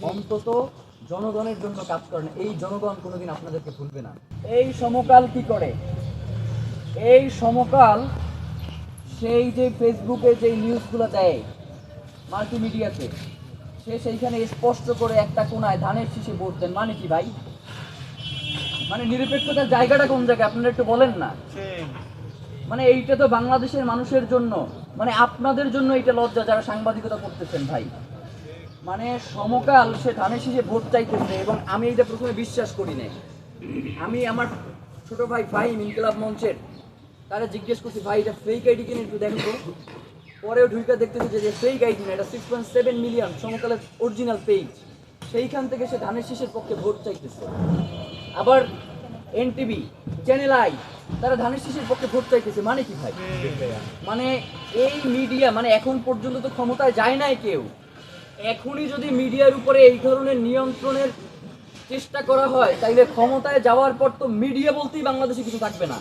অন্তত জনগণের জন্য কাজ করেন, এই জনগণ কোনোদিন আপনাদেরকে ভুলবে না। এই সমকাল কি করে? এই সমকাল সেই যে ফেসবুকে যে নিউজগুলো দেয় মাল্টিমিডিয়াতে, সে সেইখানে স্পষ্ট করে একটা কোনায় ধানের শীষে ভোট দেন। মানে কি ভাই? মানে নিরপেক্ষতার জায়গাটা কোন জায়গায় আপনারা একটু বলেন না। মানে এইটা তো বাংলাদেশের মানুষের জন্য, মানে আপনাদের জন্য এটা লজ্জা যারা সাংবাদিকতা করতেছেন ভাই। মানে সমকাল সে ধানের শীষে ভোট চাইতেছে, এবং আমি এটা প্রথমে বিশ্বাস করি নাই। আমি আমার ছোট ভাই ফাহিম ইনকিলাব মঞ্চের তারা জিজ্ঞেস করছি, ভাই এটা ফেক আইডি কিনে একটু দেখো তো। পরেও ঢুইকা দেখতেছি যে ফেক আইডি না, এটা 6.7 মিলিয়ন সমকালের অরিজিনাল পেজ। সেইখান থেকে সে ধানের শীষের পক্ষে ভোট চাইতেছে। আবার এনটিভি, চ্যানেল আই, তারা ধানের শীষের পক্ষে ভোট চাইতেছে। মানে কি ভাই? মানে এই মিডিয়া, মানে এখন পর্যন্ত তো ক্ষমতায় যায় নাই কেউ। এখনই যদি মিডিয়ার উপরে এই ধরনের নিয়ন্ত্রণের চেষ্টা করা হয়, তাইলে ক্ষমতায় যাওয়ার পর তো মিডিয়া বলতেই বাংলাদেশে কিছু থাকবে না।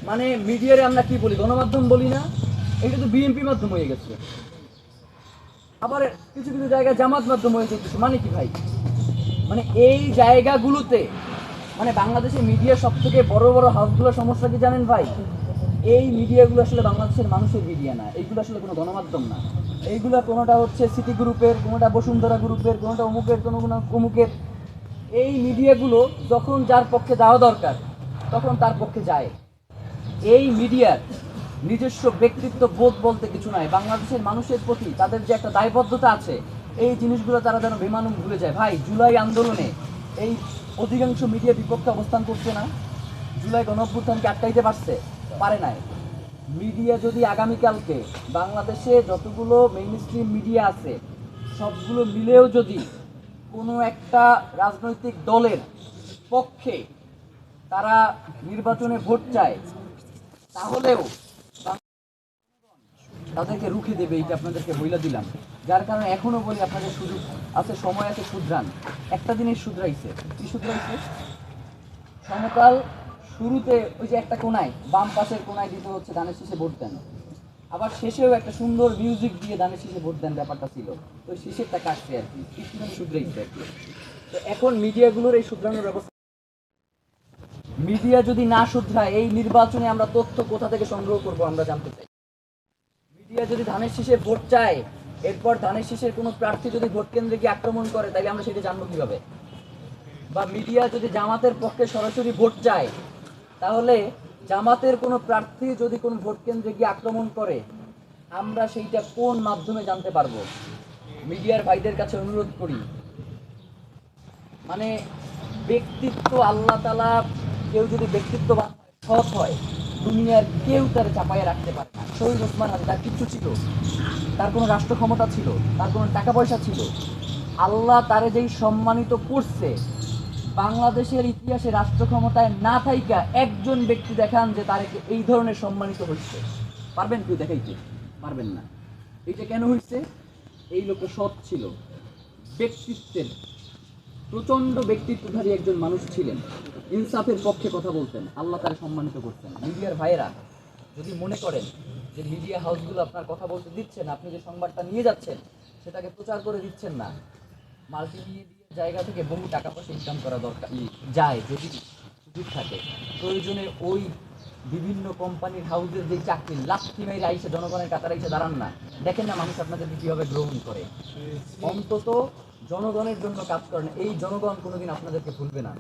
মানে মিডিয়ারে আমরা কি বলি? গণমাধ্যম বলি না? এটা তো বিএনপি মাধ্যম হয়ে গেছে। আবার কিছু কিছু জায়গায় জামাত মাধ্যম হয়ে যেতেছে। মানে কি ভাই? মানে এই জায়গাগুলোতে, মানে বাংলাদেশের মিডিয়ার সব থেকে বড় বড় হাউসগুলোর সমস্যা কি জানেন ভাই? এই মিডিয়াগুলো আসলে বাংলাদেশের মানুষের মিডিয়া না, এইগুলো আসলে কোনো গণমাধ্যম না। এইগুলো কোনোটা হচ্ছে সিটি গ্রুপের, কোনোটা বসুন্ধরা গ্রুপের, কোনোটা অমুকের, কোনো অমুকের। এই মিডিয়াগুলো যখন যার পক্ষে যাওয়া দরকার তখন তার পক্ষে যায়। এই মিডিয়ার নিজস্ব ব্যক্তিত্ব বোধ বলতে কিছু নাই। বাংলাদেশের মানুষের প্রতি তাদের যে একটা দায়বদ্ধতা আছে, এই জিনিসগুলো তারা যেন বেমানুম ভুলে যায়। ভাই, জুলাই আন্দোলনে এই অধিকাংশ মিডিয়া বিপক্ষে অবস্থান করছে না। জুলাই গণঅভ্যুত্থানকে আটকাইতে পারছে? পারে নাই। মিডিয়া যদি আগামীকালকে বাংলাদেশে যতগুলো মেইনস্ট্রিম মিডিয়া আছে সবগুলো মিলেও যদি কোনো একটা রাজনৈতিক দলের পক্ষে তারা নির্বাচনে ভোট চায়, তাহলেও তাদেরকে রুখে দেবে। এইটা আপনাদেরকে বইলা দিলাম। যার কারণে এখনো বলি, আপনাদের সুযোগ আছে, সময় আছে, শুধরান। একটা জিনিস শুধরাইছে। কি শুধরাইছে? সমকাল শুরুতে ওই যে একটা কোনায়, বাম পাশের কোনায় দিতে হচ্ছে ধানের শীষে ভোট দেন, আবার শেষেও একটা সুন্দর মিউজিক দিয়ে ধানের শীষে ভোট দেন ব্যাপারটা ছিল। তো শীষেরটা কাটছে আর কি, কিছুদিন শুধরাইছে আর কি। তো এখন মিডিয়াগুলোর এই শুধরানোর ব্যবস্থা, মিডিয়া যদি না শুধরায়, এই নির্বাচনে আমরা তথ্য কোথা থেকে সংগ্রহ করব আমরা জানতে চাই। মিডিয়া যদি ধানের শীষে ভোট চায়, এরপর ধানের শীষের কোনো প্রার্থী যদি ভোট কেন্দ্রে গিয়ে আক্রমণ করে, তাহলে আমরা সেটা জানবো কিভাবে? বা মিডিয়া যদি জামাতের পক্ষে সরাসরি ভোট চায়, তাহলে জামাতের কোনো প্রার্থী যদি কোনো ভোট কেন্দ্রে গিয়ে আক্রমণ করে, আমরা সেইটা কোন মাধ্যমে জানতে পারবো? মিডিয়ার ভাইদের কাছে অনুরোধ করি, মানে ব্যক্তিত্ব আল্লাহ তাআলা, কেউ যদি ব্যক্তিত্ববান সৎ হয়, দুনিয়ার কেউ তার চাপাইয়া রাখতে পারে না। শহীদ ওসমান হাদি, তার কিচ্ছু ছিল, তার কোনো রাষ্ট্র ক্ষমতা ছিল, তার কোনো টাকা পয়সা ছিল, আল্লাহ তারে যেই সম্মানিত করছে, বাংলাদেশের ইতিহাসে রাষ্ট্র ক্ষমতায় না থাইকা একজন ব্যক্তি দেখান যে তার এই ধরনের সম্মানিত হচ্ছে। পারবেন কেউ দেখাইতে? পারবেন না। এইটা কেন হচ্ছে? এই লোকটা সৎ ছিল, ব্যক্তিত্বের প্রচন্ড ব্যক্তিত্বধারী একজন মানুষ ছিলেন, ইনসাফের পক্ষে কথা বলতেন, আল্লাহ তারা সম্মানিত করতেন। মিডিয়ার ভাইয়েরা যদি মনে করেন যে মিডিয়া হাউসগুলো আপনার কথা বলতে দিচ্ছেন, আপনি যে সংবাদটা নিয়ে যাচ্ছেন সেটাকে প্রচার করে দিচ্ছেন না, মাল্টিমিডিয়া জায়গা থেকে বহু টাকা পয়সা ইনকাম করা দরকার যায় যদি সুযোগ থাকে, প্রয়োজনে ওই বিভিন্ন কোম্পানির হাউসের যে চাকরি লাফি মেরে আইসে জনগণের কাতারে এসে দাঁড়ান না। দেখেন না মানুষ আপনাদেরকে কীভাবে গ্রহণ করে। অন্তত জনগণের জন্য কাজ করেন, এই জনগণ কোনোদিন আপনাদেরকে ভুলবে না।